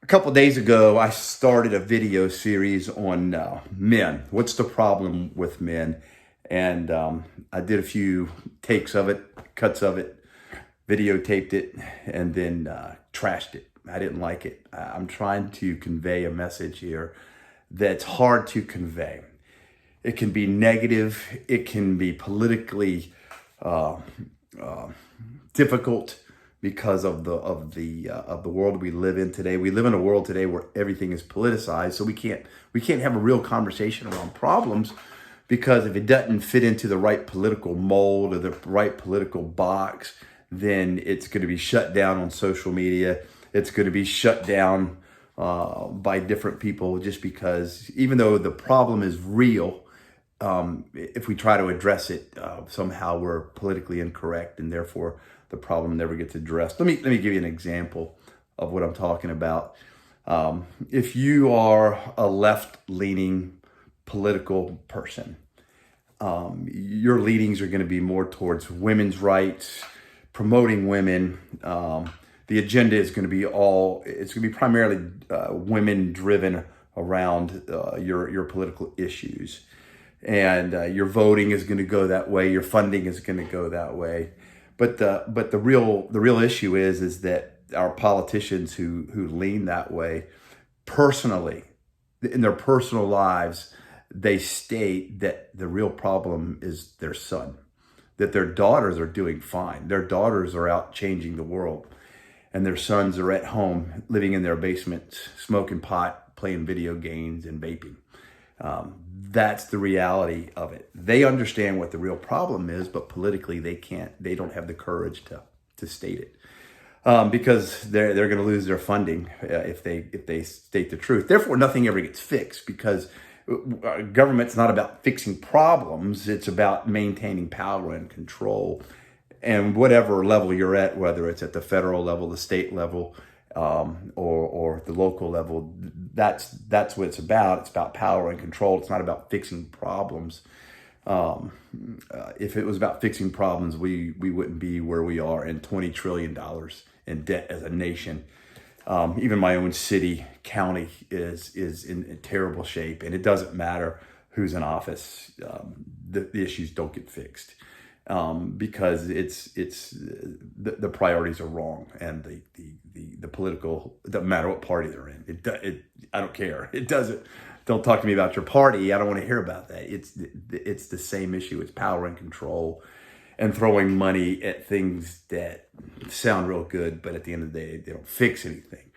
couple days ago, I started a video series on men. What's the problem with men? And I did a few takes of it, cuts of it, videotaped it, and then trashed it. I didn't like it. I'm trying to convey a message here that's hard to convey. It can be negative. It can be politically difficult because of the world we live in today. We live in a world today where everything is politicized, so we can't have a real conversation around problems, because if it doesn't fit into the right political mold or the right political box, then it's going to be shut down on social media. It's going to be shut down by different people, just because even though the problem is real, if we try to address it, somehow we're politically incorrect, and therefore the problem never gets addressed. Let me give you an example of what I'm talking about. If you are a left-leaning political person, your leanings are going to be more towards women's rights, promoting women. The agenda is going to be it's going to be primarily women-driven around your political issues. And your voting is going to go that way. Your funding is going to go that way. But the real issue is that our politicians who lean that way, personally, in their personal lives, they state that the real problem is their son, that their daughters are doing fine. Their daughters are out changing the world, and their sons are at home living in their basements, smoking pot, playing video games, and vaping. That's the reality of it. They understand what the real problem is, but politically they don't have the courage to state it, because they're going to lose their funding if they state the truth. Therefore, nothing ever gets fixed, because government's not about fixing problems. It's about maintaining power and control. And whatever level you're at, whether it's at the federal level, the state level, or the local level, that's what it's about. It's about power and control. It's not about fixing problems. If it was about fixing problems, we wouldn't be where we are, in $20 trillion in debt as a nation. Even my own city, county is in terrible shape, and it doesn't matter who's in office. The issues don't get fixed. Because the priorities are wrong, and the political, it doesn't matter what party they're in. I don't care. It doesn't. Don't talk to me about your party. I don't want to hear about that. It's the same issue. It's power and control, and throwing money at things that sound real good, but at the end of the day, they don't fix anything.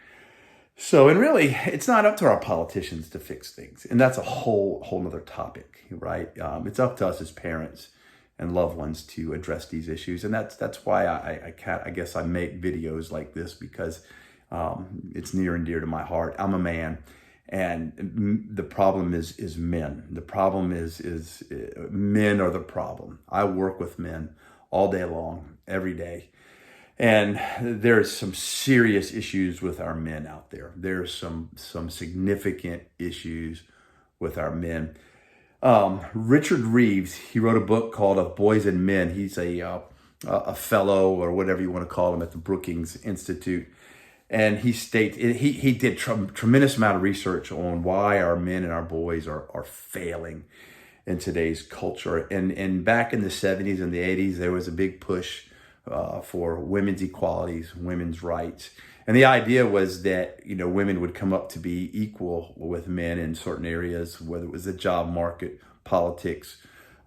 So, and really, it's not up to our politicians to fix things, and that's a whole nother topic, right? It's up to us as parents and loved ones to address these issues. And that's why I guess I make videos like this, because it's near and dear to my heart. I'm a man, and the problem is men. The problem is men are the problem. I work with men all day long, every day. And there's some serious issues with our men out there. There's some significant issues with our men. Richard Reeves, he wrote a book called Of Boys and Men. He's a fellow, or whatever you want to call him, at the Brookings Institute. And he states, he did tremendous amount of research on why our men and our boys are failing in today's culture. And back in the 70s and the 80s, there was a big push for women's equalities, women's rights. And the idea was that, women would come up to be equal with men in certain areas, whether it was the job market, politics,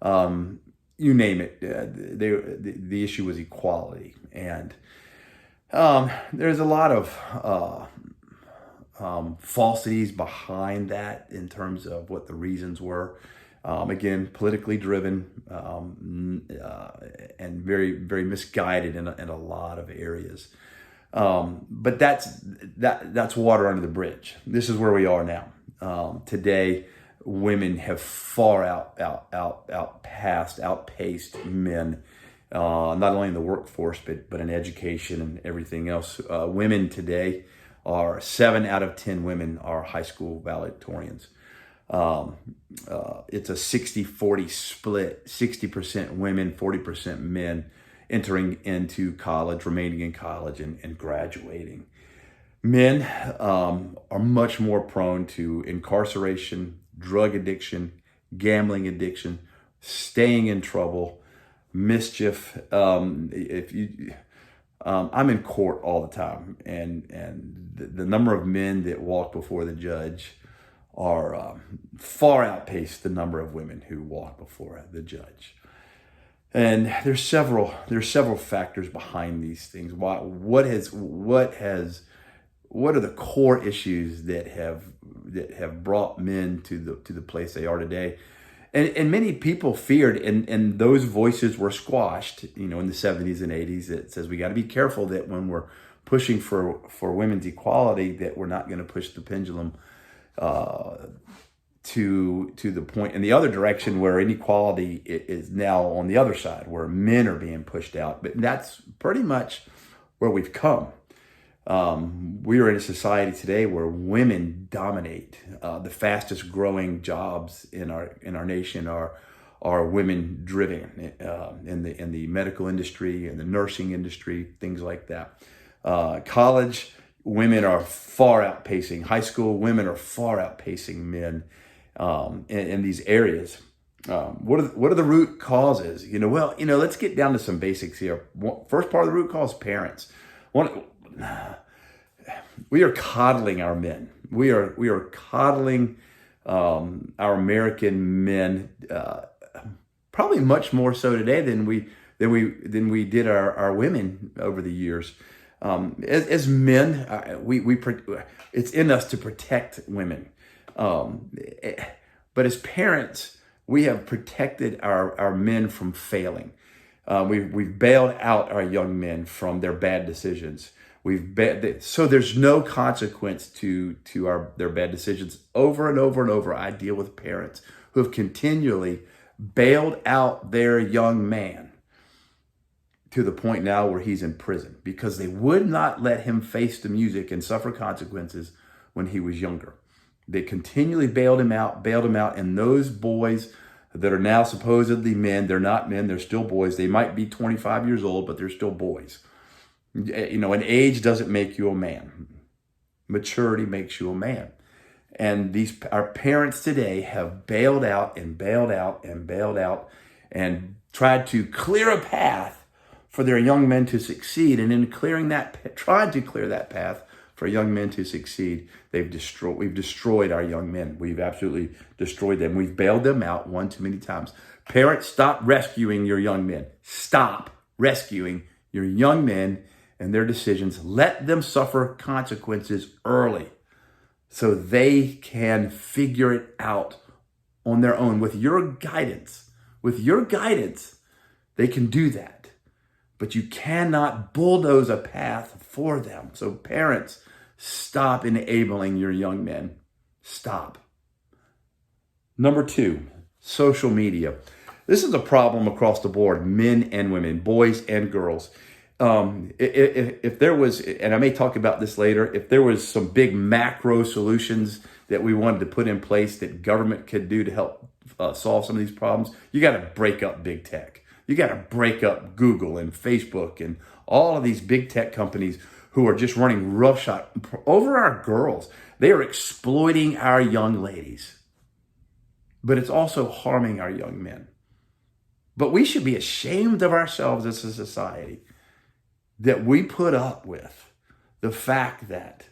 you name it. The issue was equality. And there's a lot of falsities behind that in terms of what the reasons were. Again, politically driven, and very, very misguided in a lot of areas. But that's water under the bridge. This is where we are now. Today, women have far outpaced men, not only in the workforce, but in education and everything else. Women today are 7 out of 10 women are high school valedictorians. It's a 60-40 split, 60% women, 40% men entering into college, remaining in college, and graduating. Men are much more prone to incarceration, drug addiction, gambling addiction, staying in trouble, mischief. If you, I'm in court all the time, and the number of men that walk before the judge are far outpace the number of women who walk before the judge. And there's several factors behind these things. What are the core issues that have brought men to the place they are today? And many people feared, and those voices were squashed, in the 70s and 80s. It says we got to be careful that when we're pushing for women's equality, that we're not going to push the pendulum to the point in the other direction where inequality is now on the other side, where men are being pushed out. But that's pretty much where we've come. We are in a society today where women dominate. The fastest growing jobs in our nation are women driven, in the medical industry and the nursing industry, things like that. College women are far outpacing high school. Women are far outpacing men in these areas. What are the root causes? Let's get down to some basics here. First part of the root cause, parents. We are coddling our men. We are coddling our American men, probably much more so today than we did our women over the years. As men, it's in us to protect women. But as parents, we have protected our men from failing. We've bailed out our young men from their bad decisions. So there's no consequence to their bad decisions. Over and over and over, I deal with parents who have continually bailed out their young man to the point now where he's in prison because they would not let him face the music and suffer consequences when he was younger. They continually bailed him out, and those boys that are now supposedly men, they're not men, they're still boys. They might be 25 years old, but they're still boys. An age doesn't make you a man. Maturity makes you a man. And our parents today have bailed out and bailed out and bailed out and tried to clear a path for their young men to succeed. And in tried to clear that path for young men to succeed, we've destroyed our young men. We've absolutely destroyed them. We've bailed them out one too many times. Parents, stop rescuing your young men. Stop rescuing your young men and their decisions. Let them suffer consequences early so they can figure it out on their own. With your guidance, they can do that. But you cannot bulldoze a path for them. So parents, stop enabling your young men. Stop. Number 2, social media. This is a problem across the board, men and women, boys and girls. If there was, and I may talk about this later, if there was some big macro solutions that we wanted to put in place that government could do to help solve some of these problems, you got to break up big tech. You got to break up Google and Facebook and all of these big tech companies who are just running roughshod over our girls. They are exploiting our young ladies, but it's also harming our young men. But we should be ashamed of ourselves as a society that we put up with the fact that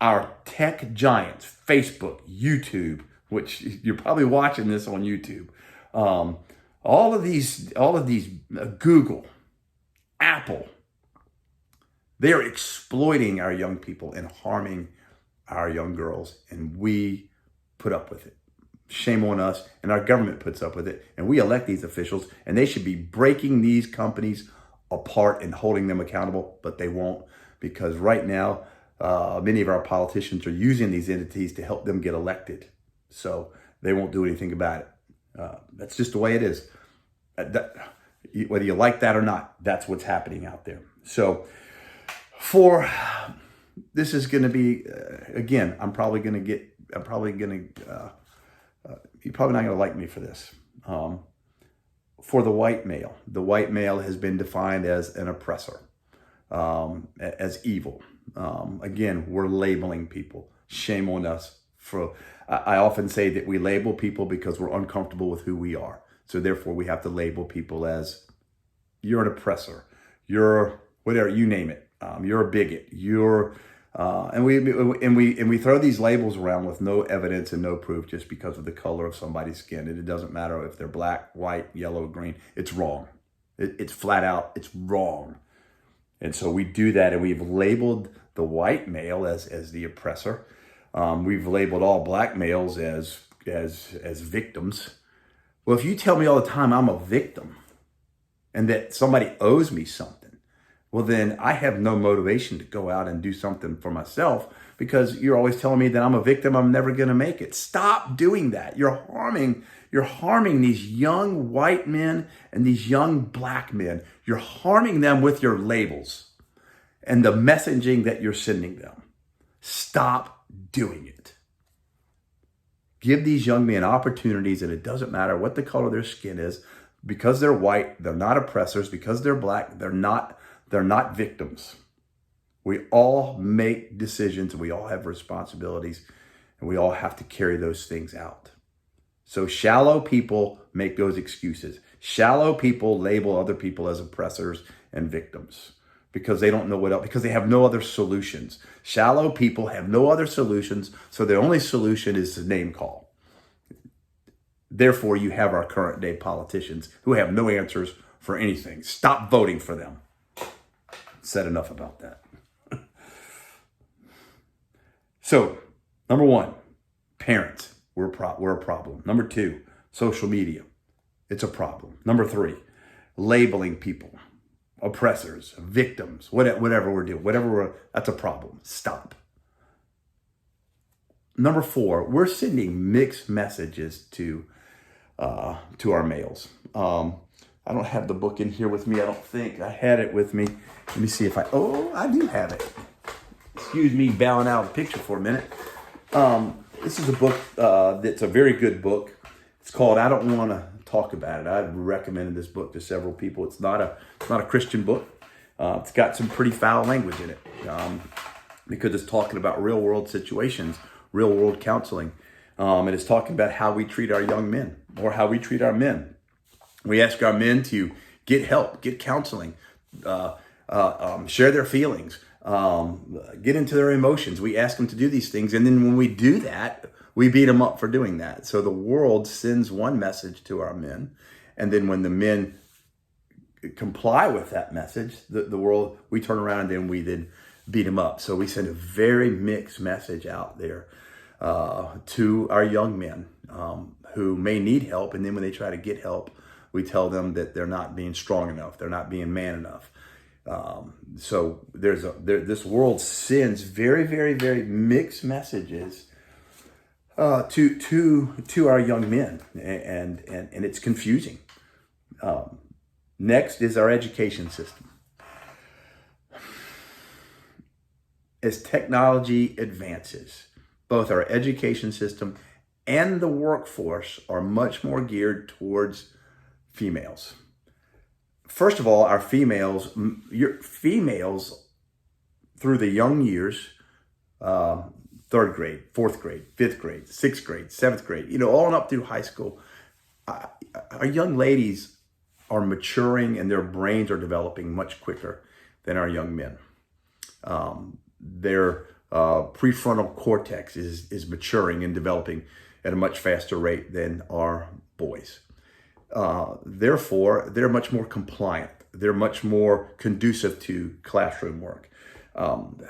our tech giants, Facebook, YouTube, which you're probably watching this on YouTube, all of these, Google, Apple, they're exploiting our young people and harming our young girls, and we put up with it. Shame on us, and our government puts up with it, and we elect these officials, and they should be breaking these companies apart and holding them accountable, but they won't, because right now, many of our politicians are using these entities to help them get elected. So they won't do anything about it. That's just the way it is. Whether you like that or not, that's what's happening out there. So this is going to be, again, you're probably not going to like me for this. For the white male has been defined as an oppressor, as evil. Again, we're labeling people. Shame on us. I often say that we label people because we're uncomfortable with who we are. So therefore, we have to label people as, you're an oppressor, you're whatever, you name it. You're a bigot. And we throw these labels around with no evidence and no proof just because of the color of somebody's skin. And it doesn't matter if they're black, white, yellow, green. It's wrong. It's flat out. It's wrong. And so we do that, and we've labeled the white male as the oppressor. We've labeled all black males as victims. Well, if you tell me all the time I'm a victim and that somebody owes me something, well, then I have no motivation to go out and do something for myself, because you're always telling me that I'm a victim. I'm never going to make it. Stop doing that. You're harming these young white men and these young black men. You're harming them with your labels and the messaging that you're sending them. Stop doing it. Give these young men opportunities, and it doesn't matter what the color of their skin is. Because they're white, they're not oppressors. Because they're black, they're not victims. We all make decisions, we all have responsibilities, and we all have to carry those things out. So shallow people make those excuses. Shallow people label other people as oppressors and victims because they don't know what else, because they have no other solutions. Shallow people have no other solutions, so their only solution is to name call. Therefore, you have our current day politicians who have no answers for anything. Stop voting for them. Said enough about that. So, number one, parents, we're a problem. Number two, social media, it's a problem. Number three, labeling people, oppressors, victims, whatever we're doing, that's a problem. Stop. Number four, we're sending mixed messages to our males. I don't have the book in here with me. I don't think I had it with me. Let me see if I do have it. Excuse me, bowing out of the picture for a minute. This is a book that's a very good book. It's called I Don't Want to Talk About It. I've recommended this book to several people. It's not a Christian book. It's got some pretty foul language in it because it's talking about real world situations, real world counseling. And it's talking about how we treat our young men or how we treat our men. We ask our men to get help, get counseling, share their feelings, get into their emotions. We ask them to do these things. And then when we do that, we beat them up for doing that. So the world sends one message to our men. And then when the men comply with that message, the world, we turn around and then we beat them up. So we send a very mixed message out there to our young men who may need help. And then when they try to get help, we tell them that they're not being strong enough. They're not being man enough. So this world sends very, very, very mixed messages to our young men, and it's confusing. Next is our education system. As technology advances, both our education system and the workforce are much more geared towards females. First of all, our females through the young years, 3rd grade, 4th grade, 5th grade, 6th grade, 7th grade, all up through high school, our young ladies are maturing and their brains are developing much quicker than our young men. Their prefrontal cortex is maturing and developing at a much faster rate than our boys. Therefore, they're much more compliant. They're much more conducive to classroom work.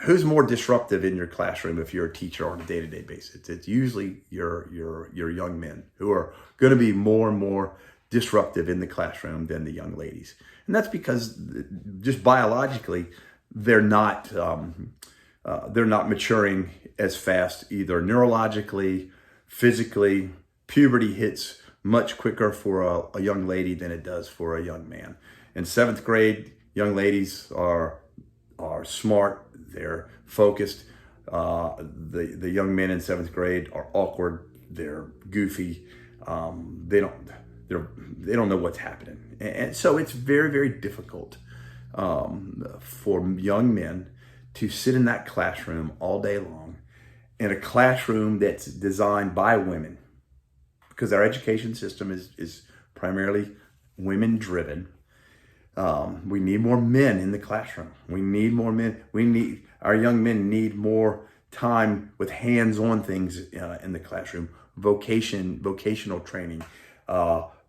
Who's more disruptive in your classroom if you're a teacher on a day-to-day basis? It's usually your young men who are going to be more and more disruptive in the classroom than the young ladies. And that's because just biologically, they're not maturing as fast, either neurologically, physically. Puberty hits much quicker for a young lady than it does for a young man. In 7th grade, young ladies are smart, they're focused. The young men in 7th grade are awkward, they're goofy, they don't know what's happening. And so it's very, very difficult for young men to sit in that classroom all day long, in a classroom that's designed by women, because our education system is primarily women driven. We need more men in the classroom. We need more men. Our young men need more time with hands-on things in the classroom, vocational training,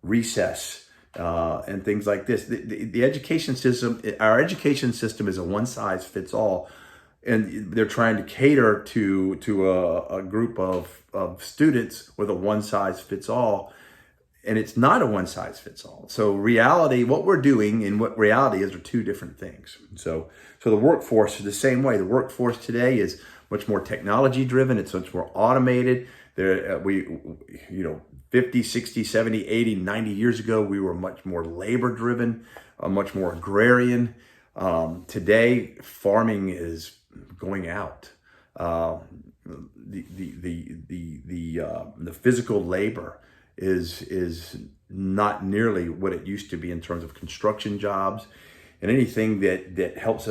recess, and things like this. The education system, our education system is a one-size-fits-all, and they're trying to cater to a group of students with a one-size-fits-all. And it's not a one-size-fits-all. So reality, what we're doing and what reality is, are two different things. So the workforce is the same way. The workforce today is much more technology-driven. It's much more automated. 50, 60, 70, 80, 90 years ago, we were much more labor-driven, much more agrarian. Today, farming is going out. The physical labor is not nearly what it used to be in terms of construction jobs, and anything that helps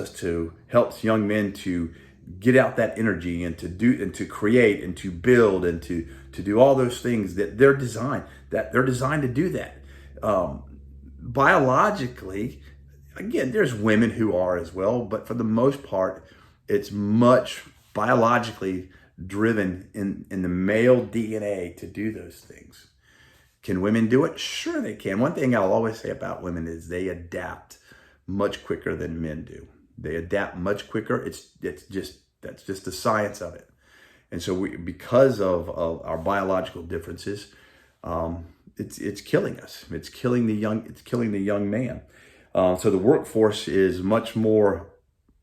young men to get out that energy and to create and to build and to do all those things that they're designed to do that. Biologically, again, there's women who are as well, but for the most part, it's much biologically driven in the male DNA to do those things. Can women do it? Sure they can. One thing I'll always say about women is they adapt much quicker than men do. They adapt much quicker. That's just the science of it. And so because of our biological differences, it's killing us. It's killing the young man. So the workforce is much more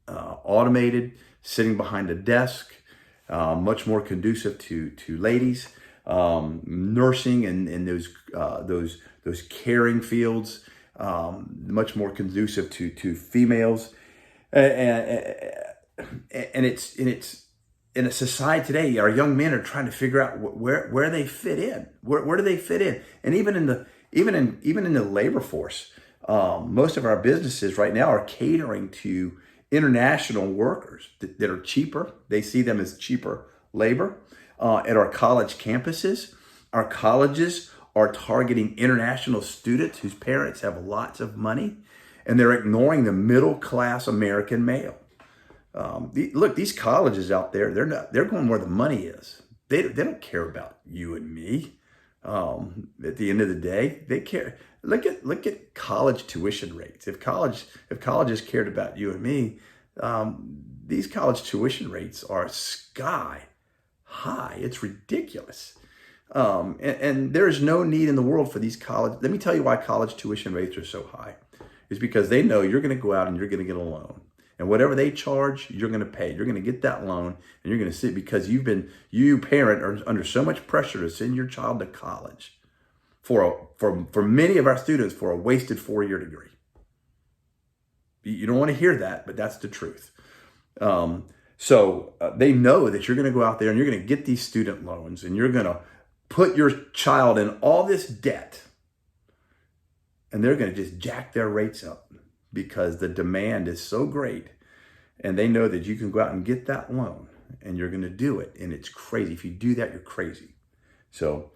automated, sitting behind a desk, much more conducive to ladies. Nursing and those caring fields, much more conducive to females, and it's in a society today. Our young men are trying to figure out where they fit in. Where do they fit in? And even in the labor force, most of our businesses right now are catering to international workers that are cheaper. They see them as cheaper labor. At our college campuses, our colleges are targeting international students whose parents have lots of money, and they're ignoring the middle-class American male. Look, these colleges out there, they're going where the money is. They don't care about you and me. At the end of the day, they care. Look at college tuition rates. If colleges cared about you and me, these college tuition rates are sky high. It's ridiculous. And there is no need in the world for these college. Let me tell you why college tuition rates are so high. It's because they know you're going to go out and you're going to get a loan. And whatever they charge, you're going to pay. You're going to get that loan, and you're going to sit, because you parent are under so much pressure to send your child to college for many of our students for a wasted 4-year degree. You don't want to hear that, but that's the truth. So they know that you're going to go out there and you're going to get these student loans, and you're going to put your child in all this debt, and they're going to just jack their rates up because the demand is so great, and they know that you can go out and get that loan, and you're going to do it. And it's crazy. If you do that, you're crazy. So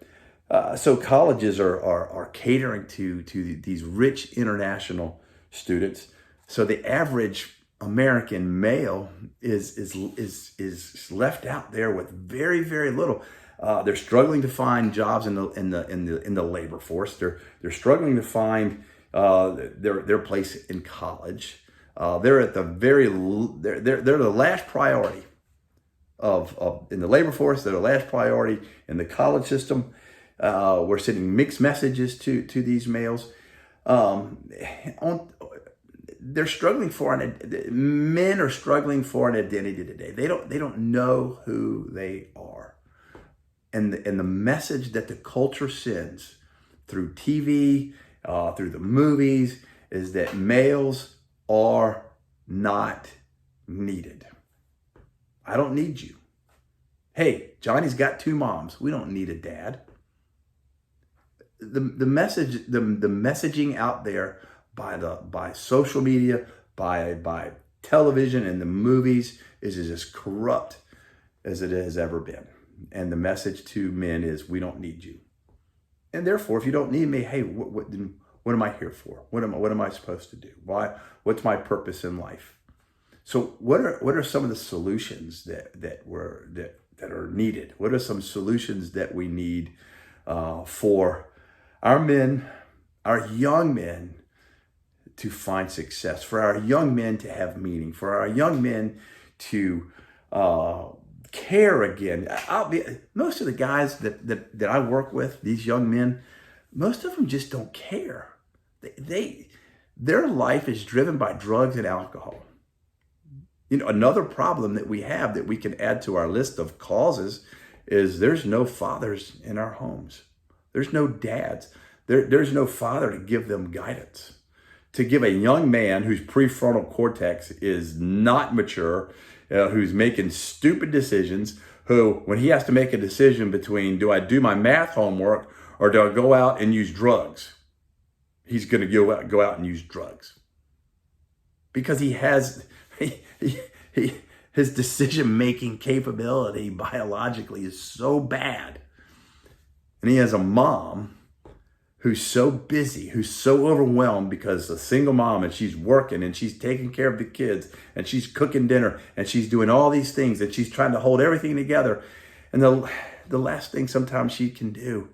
colleges are catering to these rich international students. So the average American male is left out there with very, very little. They're struggling to find jobs in the labor force. They're struggling to find their place in college. They're the last priority in the labor force. They're the last priority in the college system. We're sending mixed messages to these males. They're struggling men are struggling for an identity today. They don't know who they are. And the message that the culture sends through TV, through the movies, is that males are not needed. I don't need you. Hey, Johnny's got 2 moms. We don't need a dad. The messaging out there by social media, by television and the movies is as corrupt as it has ever been. And the message to men is, we don't need you. And therefore, if you don't need me, hey, what am I here for? What am I supposed to do? Why? What's my purpose in life? So what are some of the solutions that are needed? What are some solutions that we need for our men, our young men, to find success, for our young men to have meaning, for our young men to care again? Most of the guys that I work with, these young men, most of them just don't care. Their life is driven by drugs and alcohol. Another problem that we have that we can add to our list of causes is there's no fathers in our homes. There's no dads. There's no father to give them guidance. To give a young man whose prefrontal cortex is not mature, who's making stupid decisions, who, when he has to make a decision between, do I do my math homework or do I go out and use drugs? He's going to go out and use drugs. Because his decision-making capability biologically is so bad. And he has a mom who's so busy, who's so overwhelmed because a single mom, and she's working and she's taking care of the kids and she's cooking dinner and she's doing all these things and she's trying to hold everything together. And the last thing sometimes she can do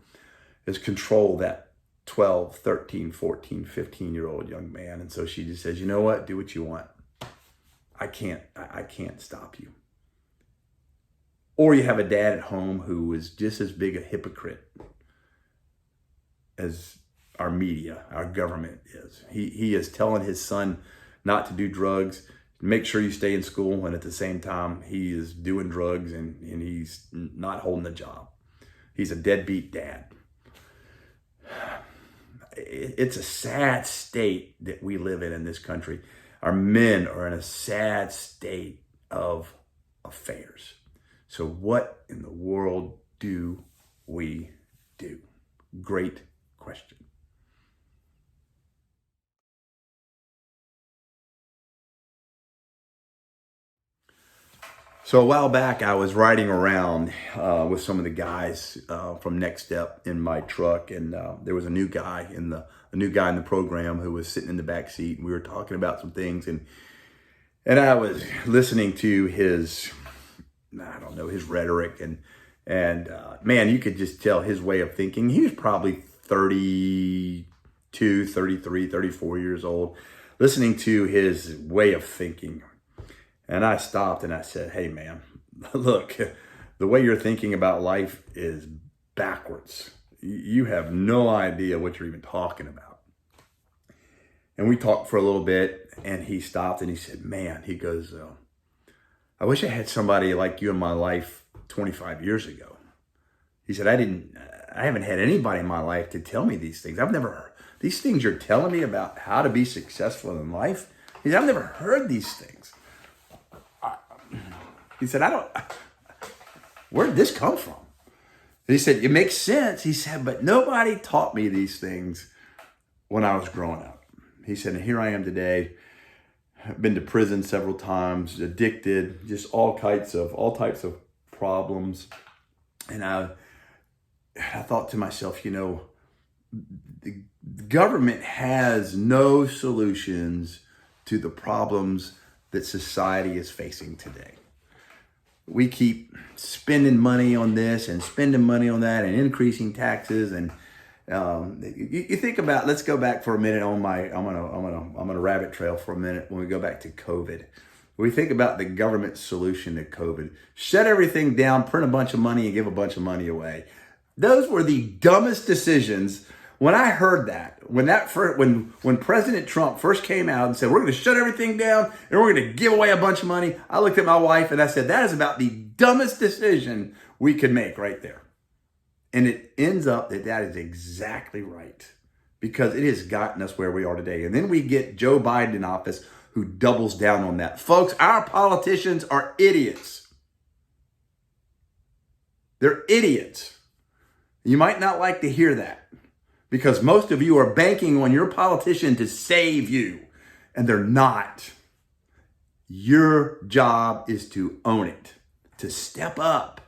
is control that 12, 13, 14, 15-year-old young man. And so she just says, you know what? Do what you want. I can't stop you. Or you have a dad at home who is just as big a hypocrite as our media, our government is. He is telling his son not to do drugs, make sure you stay in school, and at the same time, he is doing drugs and he's not holding a job. He's a deadbeat dad. It's a sad state that we live in this country. Our men are in a sad state of affairs. So what in the world do we do? Great question. So a while back, I was riding around with some of the guys from Next Step in my truck, and there was a new guy in the program who was sitting in the back seat, and we were talking about some things, and I was listening to his rhetoric, and man, you could just tell his way of thinking. He was probably 32, 33, 34 years old, listening to his way of thinking. And I stopped and I said, hey man, look, the way you're thinking about life is backwards. You have no idea what you're even talking about. And we talked for a little bit, and he stopped and he said, man, he goes, I wish I had somebody like you in my life 25 years ago. He said, I haven't had anybody in my life to tell me these things. I've never heard these things you're telling me about how to be successful in life. He said, I've never heard these things. He said, where did this come from? And he said, it makes sense. He said, but nobody taught me these things when I was growing up. He said, and here I am today. I've been to prison several times, addicted, just all types of problems. And I thought to myself, the government has no solutions to the problems that society is facing today. We keep spending money on this and spending money on that and increasing taxes. And you think about, let's go back for a minute on I'm gonna rabbit trail for a minute when we go back to COVID. We think about the government solution to COVID. Shut everything down, print a bunch of money, and give a bunch of money away. Those were the dumbest decisions. When I heard that, when President Trump first came out and said, we're going to shut everything down and we're going to give away a bunch of money, I looked at my wife and I said, that is about the dumbest decision we could make right there. And it ends up that is exactly right, because it has gotten us where we are today. And then we get Joe Biden in office, who doubles down on that. Folks, our politicians are idiots. They're idiots. You might not like to hear that, because most of you are banking on your politician to save you, and they're not. Your job is to own it, to step up,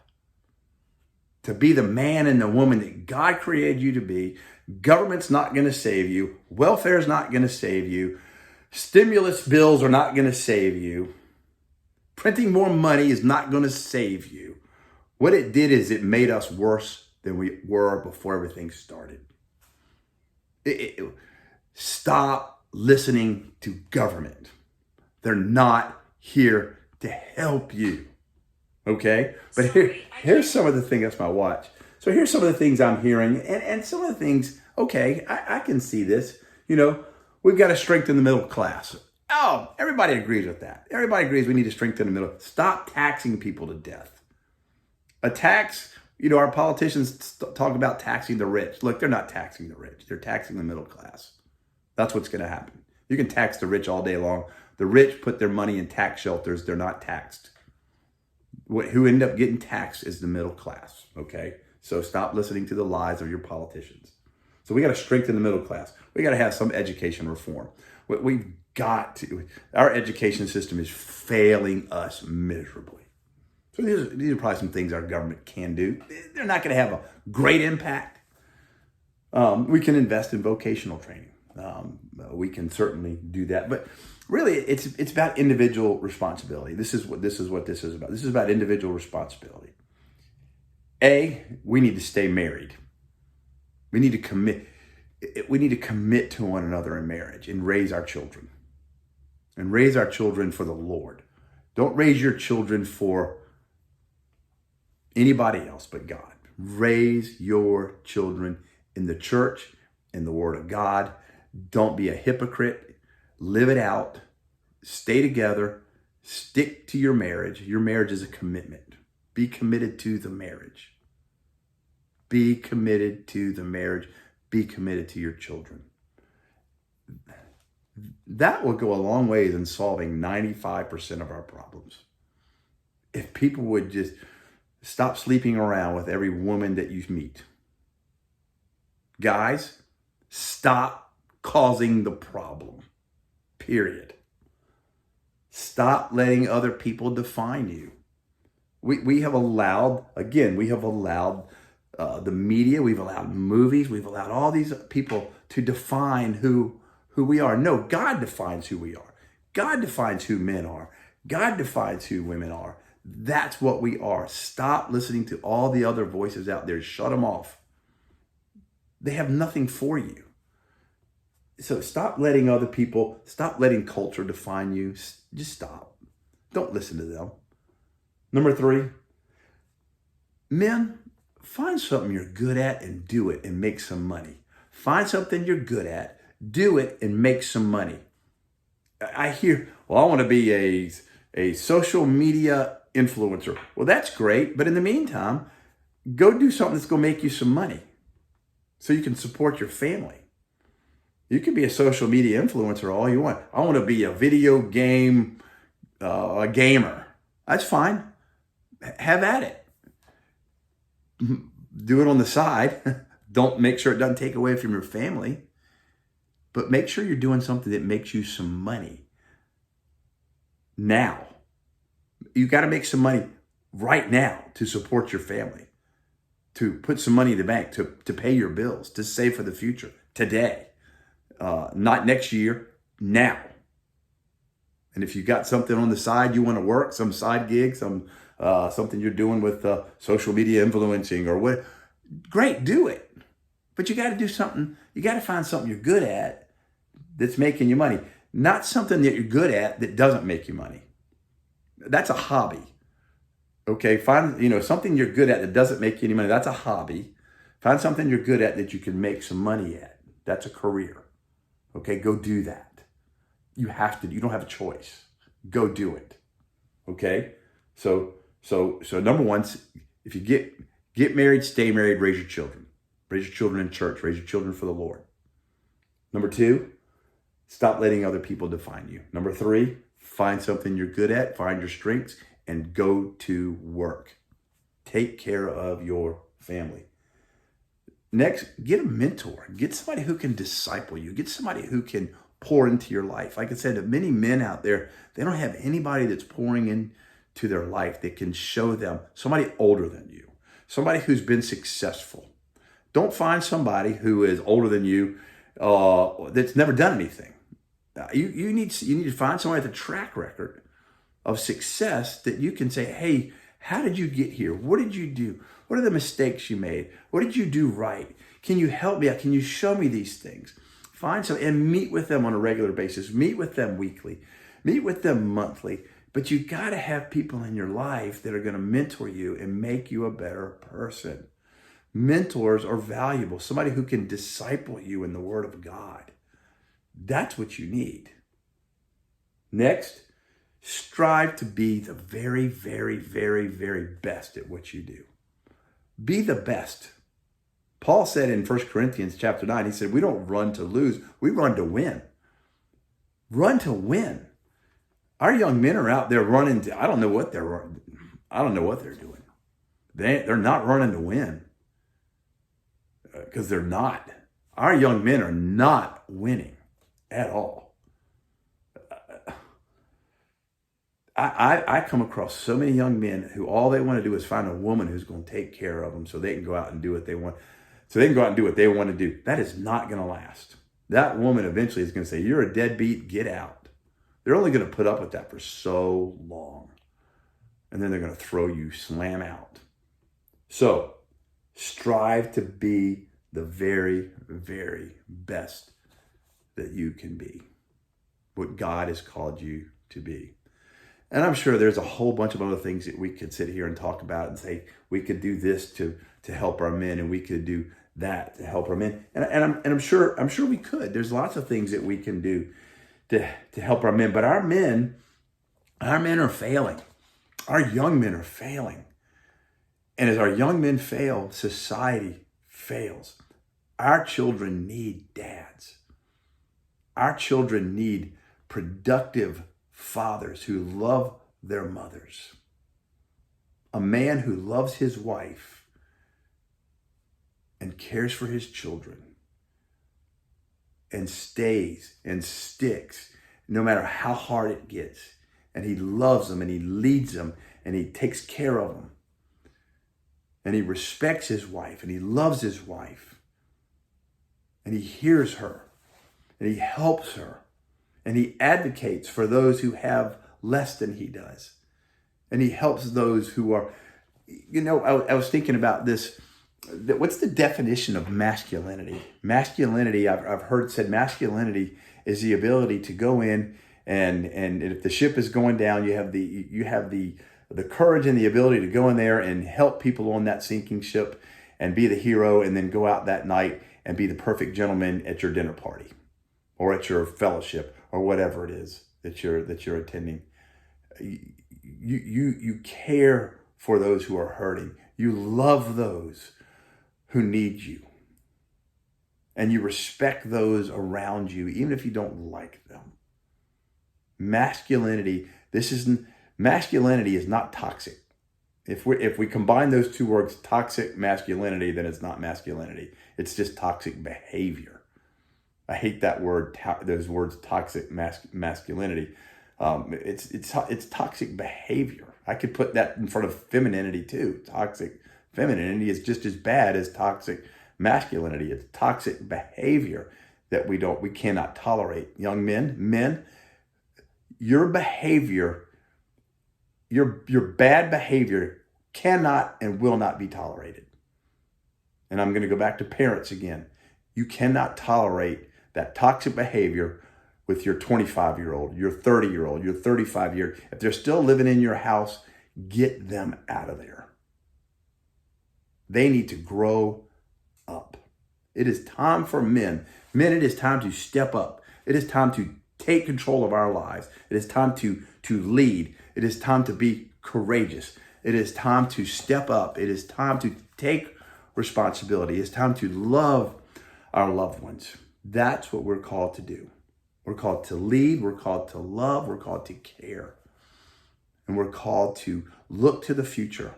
to be the man and the woman that God created you to be. Government's not going to save you. Welfare's not going to save you. Stimulus bills are not going to save you. Printing more money is not going to save you. What it did is it made us worse than we were before everything started. Stop listening to government. They're not here to help you. Okay? But here's some of the things, that's my watch. So here's some of the things I'm hearing, and some of the things, okay, I can see this. You know, we've got to strengthen the middle class. Oh, everybody agrees with that. Everybody agrees we need to strengthen the middle. Stop taxing people to death. A tax, you know, our politicians talk about taxing the rich. Look, they're not taxing the rich. They're taxing the middle class. That's what's going to happen. You can tax the rich all day long. The rich put their money in tax shelters. They're not taxed. Who end up getting taxed is the middle class, okay? So stop listening to the lies of your politicians. So we got to strengthen the middle class. We got to have some education reform. We've got to. Our education system is failing us miserably. So these are probably some things our government can do. They're not going to have a great impact. We can invest in vocational training. We can certainly do that. But really, it's about individual responsibility. This is what this is about. This is about individual responsibility. We need to stay married. We need to commit. We need to commit to one another in marriage and raise our children. And raise our children for the Lord. Don't raise your children for anybody else but God. Raise your children in the church, in the Word of God. Don't be a hypocrite. Live it out. Stay together. Stick to your marriage. Your marriage is a commitment. Be committed to the marriage. Be committed to the marriage. Be committed to your children. That will go a long ways in solving 95% of our problems. If people would just stop sleeping around with every woman that you meet. Guys, stop causing the problem. Period. Stop letting other people define you. We have allowed the media, we've allowed movies, we've allowed all these people to define who we are. No, God defines who we are. God defines who men are. God defines who women are. That's what we are. Stop listening to all the other voices out there. Shut them off. They have nothing for you. So stop letting other people, stop letting culture define you. Just stop. Don't listen to them. Number 3, men, find something you're good at and do it and make some money. Find something you're good at, do it and make some money. I hear, well, I want to be a social media influencer. Well, that's great. But in the meantime, go do something that's going to make you some money so you can support your family. You can be a social media influencer all you want. I want to be a video game a gamer. That's fine. Have at it. Do it on the side. Don't make sure it doesn't take away from your family. But make sure you're doing something that makes you some money. Now. You got to make some money right now to support your family. To put some money in the bank, to pay your bills, to save for the future. Today. Not next year. Now. And if you got something on the side you want to work, some side gig, something you're doing with social media influencing or what, great, do it. But you got to do something. You got to find something you're good at that's making you money. Not something that you're good at that doesn't make you money. That's a hobby. Okay, find something you're good at that doesn't make you any money. That's a hobby. Find something you're good at that you can make some money at. That's a career. Okay, go do that. You have to. You don't have a choice. Go do it. Okay. So number 1, if you get married, stay married, raise your children. Raise your children in church. Raise your children for the Lord. Number 2, stop letting other people define you. Number 3, find something you're good at, find your strengths, and go to work. Take care of your family. Next, get a mentor. Get somebody who can disciple you. Get somebody who can pour into your life. Like I said, many men out there, they don't have anybody that's pouring into their life that can show them, somebody older than you, somebody who's been successful. Don't find somebody who is older than you that's never done anything. You need to find somebody with a track record of success that you can say, hey, how did you get here? What did you do? What are the mistakes you made? What did you do right? Can you help me out? Can you show me these things? Find some and meet with them on a regular basis. Meet with them weekly. Meet with them monthly. But you got to have people in your life that are going to mentor you and make you a better person. Mentors are valuable. Somebody who can disciple you in the Word of God. That's what you need. Next, strive to be the very, very, very, very best at what you do. Be the best. Paul said in 1 Corinthians chapter 9, he said, we don't run to lose, we run to win. Run to win. Our young men are out there running to, I don't know what they're doing. They're not running to win. Because they're not. Our young men are not winning at all. I come across so many young men who all they want to do is find a woman who's going to take care of them so they can go out and do what they want. So they can go out and do what they want to do. That is not going to last. That woman eventually is going to say, you're a deadbeat, get out. They're only going to put up with that for so long. And then they're going to throw you slam out. So strive to be the very, very best that you can be. What God has called you to be. And I'm sure there's a whole bunch of other things that we could sit here and talk about and say, we could do this to help our men, and we could do that to help our men. And I'm sure we could. There's lots of things that we can do to help our men. But our men are failing. Our young men are failing. And as our young men fail, society fails. Our children need dads. Our children need productive fathers who love their mothers. A man who loves his wife and cares for his children and stays and sticks no matter how hard it gets. And he loves them and he leads them and he takes care of them. And he respects his wife and he loves his wife. And he hears her and he helps her. And he advocates for those who have less than he does. And he helps those who are, I was thinking about this. What's the definition of masculinity? Masculinity, I've heard said masculinity is the ability to go in and if the ship is going down, you have the courage and the ability to go in there and help people on that sinking ship and be the hero, and then go out that night and be the perfect gentleman at your dinner party or at your fellowship or whatever it is that you're attending. You care for those who are hurting. You love those who need you. And you respect those around you, even if you don't like them. Masculinity is not toxic. If we combine those two words, toxic masculinity, then it's not masculinity. It's just toxic behavior. I hate that word, those words, toxic masculinity. It's toxic behavior. I could put that in front of femininity too. Toxic femininity is just as bad as toxic masculinity. It's toxic behavior that we cannot tolerate. Young men, your behavior, your bad behavior cannot and will not be tolerated. And I'm going to go back to parents again. You cannot tolerate that toxic behavior with your 25-year-old, your 30-year-old, your 35-year-old. If they're still living in your house, get them out of there. They need to grow up. It is time for men. Men, it is time to step up. It is time to take control of our lives. It is time to lead. It is time to be courageous. It is time to step up. It is time to take responsibility. It's time to love our loved ones. That's what we're called to do. We're called to lead. We're called to love. We're called to care. And we're called to look to the future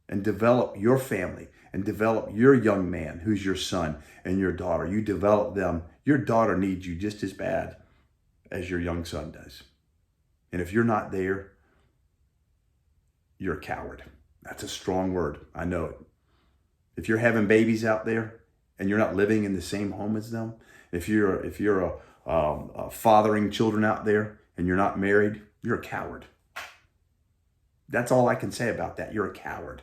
and develop your family and develop your young man who's your son and your daughter. You develop them. Your daughter needs you just as bad as your young son does. And if you're not there, you're a coward. That's a strong word. I know it. If you're having babies out there and you're not living in the same home as them, if you're fathering children out there and you're not married, you're a coward. That's all I can say about that. You're a coward.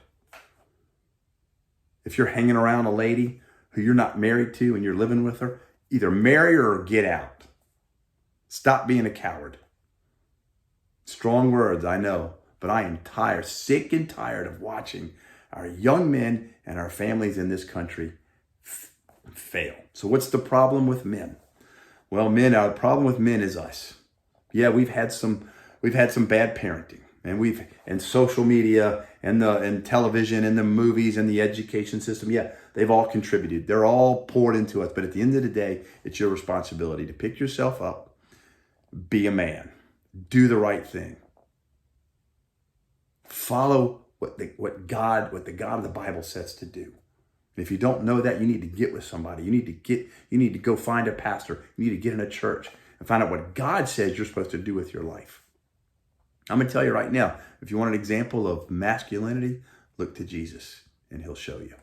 If you're hanging around a lady who you're not married to and you're living with her, either marry her or get out. Stop being a coward. Strong words, I know, but I am tired, sick and tired of watching our young men and our families in this country fail. So what's the problem with men? Well, the problem with men is us. Yeah, we've had some bad parenting, and social media and television and the movies and the education system. Yeah, they've all contributed. They're all poured into us. But at the end of the day, it's your responsibility to pick yourself up, be a man, do the right thing, follow what the God of the Bible says to do. And if you don't know that, you need to get with somebody. You need to go find a pastor. You need to get in a church and find out what God says you're supposed to do with your life. I'm going to tell you right now, if you want an example of masculinity, look to Jesus and he'll show you.